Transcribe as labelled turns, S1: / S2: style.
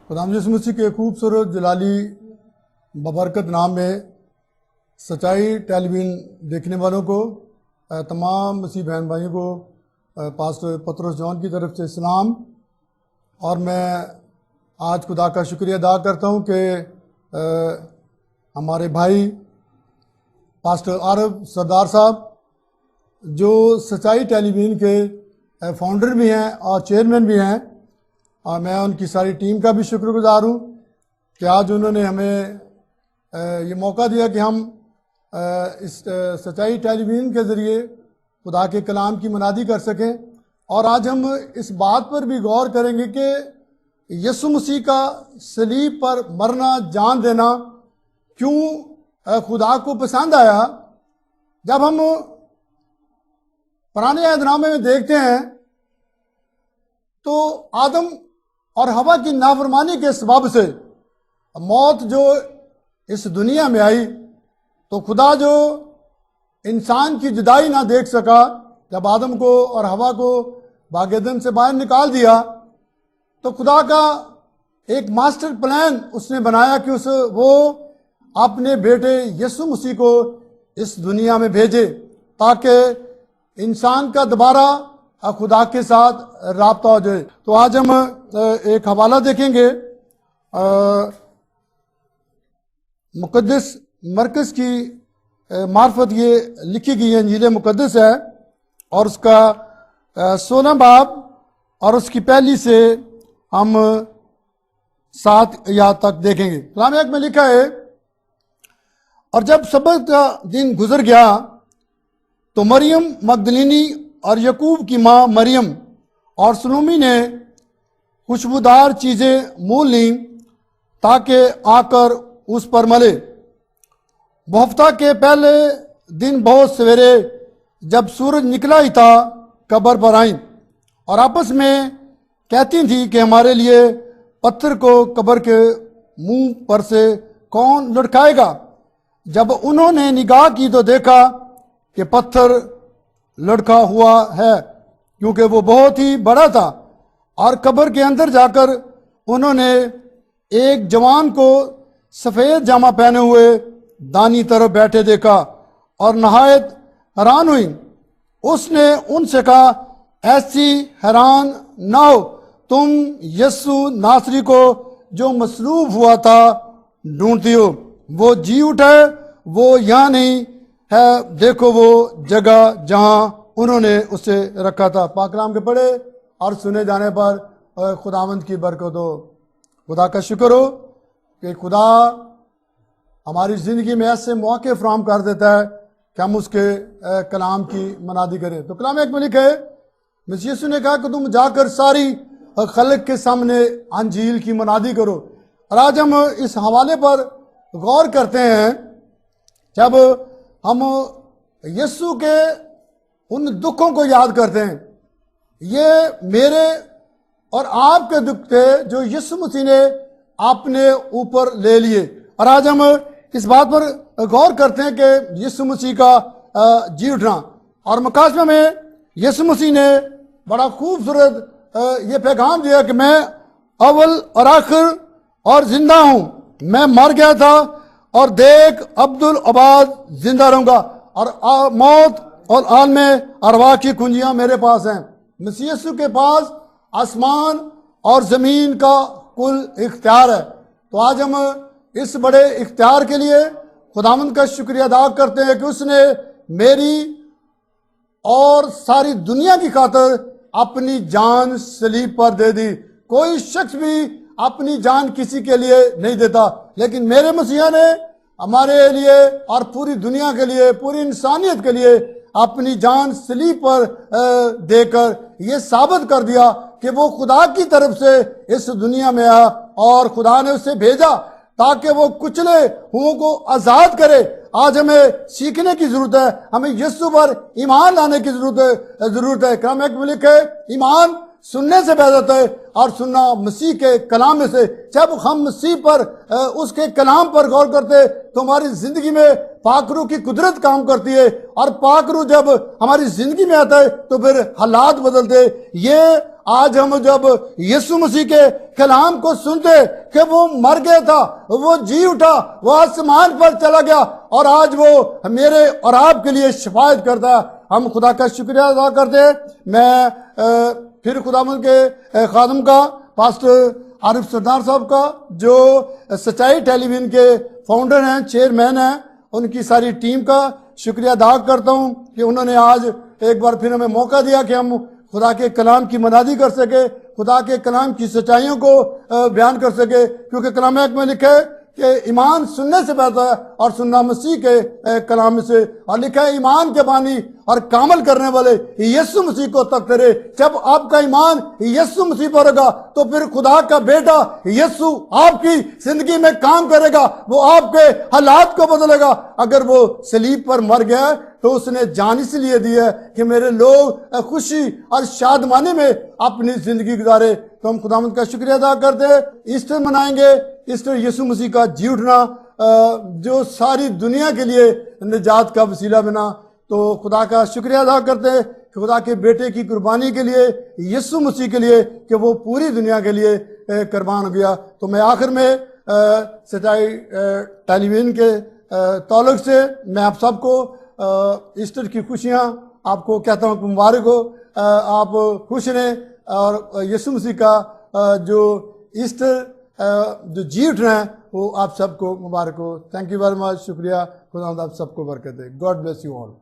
S1: खुदावंद यीशु मसीह के खूबसूरत जलाली बबरकत नाम में सच्चाई टेलीविजन देखने वालों को, तमाम मसीह बहन भाइयों को पास्टर पतरस जॉन की तरफ से सलाम। और मैं आज खुदा का शुक्रिया अदा करता हूँ कि हमारे भाई पास्टर आरब सरदार साहब जो सच्चाई टेलीविजन के फाउंडर भी हैं और चेयरमैन भी हैं, और मैं उनकी सारी टीम का भी शुक्रगुजार हूँ कि आज उन्होंने हमें ये मौका दिया कि हम इस सच्चाई टेलीविजन के ज़रिए खुदा के कलाम की मनादी कर सकें। और आज हम इस बात पर भी गौर करेंगे कि यीशु मसीह का सलीब पर मरना, जान देना क्यों खुदा को पसंद आया। जब हम पुराने अहदनामे में देखते हैं तो आदम और हवा की नाफरमानी के सबब से मौत जो इस दुनिया में आई, तो खुदा जो इंसान की जुदाई ना देख सका, जब आदम को और हवा को बाग-ए-अदन से बाहर निकाल दिया, तो खुदा का एक मास्टर प्लान उसने बनाया कि वो अपने बेटे यीशु मसीह को इस दुनिया में भेजे ताकि इंसान का दोबारा खुदा के साथ राब्ता हो जाए। तो आज हम एक हवाला देखेंगे मुकद्दस मरकज़ की मार्फत ये लिखी गई इंजील मुकद्दस है, और उसका 16 बाब और उसकी पहली से हम 7 आयत तक देखेंगे। कलाम एक में लिखा है, और जब सबत का दिन गुजर गया तो मरियम मगदलीनी और यकूब की माँ मरियम और सलोमी ने खुशबूदार चीज़ें मोल लीं ताकि आकर उस पर मले। हफ्ता के पहले दिन बहुत सवेरे जब सूरज निकला ही था, कब्र पर आईं और आपस में कहती थी कि हमारे लिए पत्थर को कब्र के मुंह पर से कौन लुढ़काएगा। जब उन्होंने निगाह की तो देखा कि पत्थर लुढ़का हुआ है, क्योंकि वो बहुत ही बड़ा था। और कब्र के अंदर जाकर उन्होंने एक जवान को सफ़ेद जामा पहने हुए दानी तरफ बैठे देखा और नहायत हैरान हुई। उसने उनसे कहा, ऐसी हैरान ना हो, तुम यीशु नासरी को जो मसलूब हुआ था ढूंढती हो। वो जी उठा, वो यहाँ नहीं है, देखो वो जगह जहां उन्होंने उसे रखा था। पाक कलाम के पढ़े और सुने जाने पर खुदावंद की बरकत हो। खुदा का शुक्र हो कि खुदा हमारी ज़िंदगी में ऐसे मौके फराहम कर देता है कि हम उसके कलाम की मनादी करें। तो कलाम एक में लिखा है, मसीह यीशु ने कहा कि तुम जाकर सारी खल्क के सामने अंजील की मनादी करो। और आज हम इस हवाले पर गौर करते हैं, जब हम यीशु के उन दुखों को याद करते हैं। ये मेरे और आपके दुख थे जो यीशु मसीह ने अपने ऊपर ले लिए। और आज हम इस बात पर गौर करते हैं कि यीशु मसीह का जी उठना। और मुकाशमे में यीशु मसीह ने बड़ा खूबसूरत ये पैगाम दिया कि मैं अव्वल और आखिर और जिंदा हूं। मैं मर गया था और देख अब्दुल अबाद जिंदा रहूंगा, और मौत और आलमे अरवाह की कुंजियां मेरे पास हैं। मसीह यीशु के पास आसमान और जमीन का कुल इख्तियार है। तो आज हम इस बड़े इख्तियार के लिए खुदावंद का शुक्रिया अदा करते हैं कि उसने मेरी और सारी दुनिया की खातिर अपनी जान सलीब पर दे दी। कोई शख्स भी अपनी जान किसी के लिए नहीं देता, लेकिन मेरे मसीहा ने हमारे लिए और पूरी दुनिया के लिए, पूरी इंसानियत के लिए अपनी जान सलीब पर देकर ये साबित कर दिया कि वो खुदा की तरफ से इस दुनिया में आया और खुदा ने उसे भेजा ताकि वो कुचले हुओं को आजाद करे। आज हमें सीखने की जरूरत है, हमें यीशु पर ईमान लाने की जरूरत है। कलाम एक में लिखे, ईमान सुनने से पैदा होता है और सुनना मसीह के कलाम में से। जब हम मसीह पर उसके कलाम पर गौर करते तो हमारी जिंदगी में पाकरू की कुदरत काम करती है, और पाकरू जब हमारी जिंदगी में आता है तो फिर हालात बदलते। ये आज हम जब यीशु मसीह के कलाम को सुनते कि वो मर गया था, वो जी उठा, वो आसमान पर चला गया और आज वो मेरे और आपके लिए शिफायत करता है, हम खुदा का शुक्रिया अदा करते हैं। मैं फिर खुदावंद के खादम का, पास्टर आरिफ सरदार साहब का, जो सच्चाई टेलीविजन के फाउंडर हैं, चेयरमैन हैं, उनकी सारी टीम का शुक्रिया अदा करता हूं कि उन्होंने आज एक बार फिर हमें मौका दिया कि हम खुदा के कलाम की मनादी कर सके, खुदा के कलाम की सच्चाइयों को बयान कर सके। क्योंकि कलाम में लिखा है कि ईमान सुनने से बेहतर है और सुनना मसीह के कलाम से, और लिखा है ईमान के बानी और कामल करने वाले यीशु मसीह को तकते रहे। जब आपका ईमान यीशु मसीह पर होगा तो फिर खुदा का बेटा यीशु आपकी जिंदगी में काम करेगा, वो आपके हालात को बदलेगा। अगर वो सलीब पर मर गया तो उसने जान इसलिए दी है कि मेरे लोग खुशी और शादमानी में अपनी जिंदगी गुजारे। तो हम खुदावंद का शुक्रिया अदा करते हैं। ईस्टर मनाएंगे, ईस्टर यीशु मसीह का जी उठना जो सारी दुनिया के लिए निजात का वसीला बना। तो खुदा का शुक्रिया अदा करते हैं कि खुदा के बेटे की कुर्बानी के लिए, यीशु मसीह के लिए, कि वो पूरी दुनिया के लिए कुर्बान हो गया। तो मैं आखिर में सच्चाई टेलीविजन के ताल्लुक से मैं आप सबको ईस्टर की खुशियाँ आपको कहता हूँ, मुबारक हो, आप खुश रहें और यीशु मसीह का जो ईस्टर जो जी उठना है वो आप सबको मुबारक हो। थैंक यू वेरी मच, शुक्रिया। खुदा आप सबको बरकत दे। God bless you all.